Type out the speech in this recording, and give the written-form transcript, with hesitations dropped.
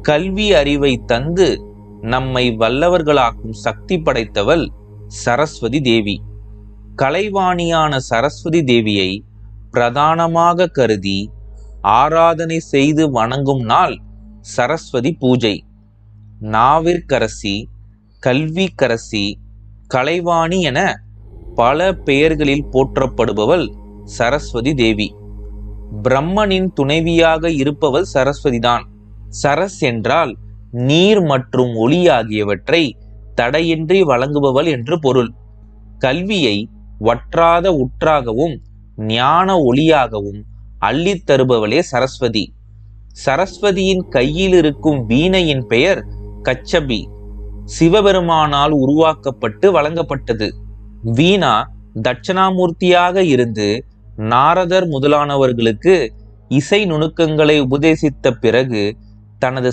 கல்வி அறிவை தந்து நம்மை வல்லவர்களாக்கும் சக்தி படைத்தவள் சரஸ்வதி தேவி. கலைவாணியான சரஸ்வதி தேவியை பிரதானமாக கருதி ஆராதனை செய்து வணங்கும் நாள் சரஸ்வதி பூஜை. நாவிற்கரசி, கல்விக்கரசி, கலைவாணி என பல பெயர்களில் போற்றப்படுபவள் சரஸ்வதி தேவி. பிரம்மனின் துணைவியாக இருப்பவள் சரஸ்வதிதான். சரஸ் என்றால் நீர் மற்றும் ஒளி ஆகியவற்றை தடையின்றி வழங்குபவள் என்று பொருள். கல்வியை வற்றாத ஊற்றாகவும் ஞான ஒளியாகவும் அள்ளித் தருபவளே சரஸ்வதி. சரஸ்வதியின் கையில் இருக்கும் வீணையின் பெயர் கச்சபி. சிவபெருமானால் உருவாக்கப்பட்டு வழங்கப்பட்டது. வீணா தட்சணாமூர்த்தியாக இருந்து நாரதர் முதலானவர்களுக்கு இசை நுணுக்கங்களை உபதேசித்த பிறகு தனது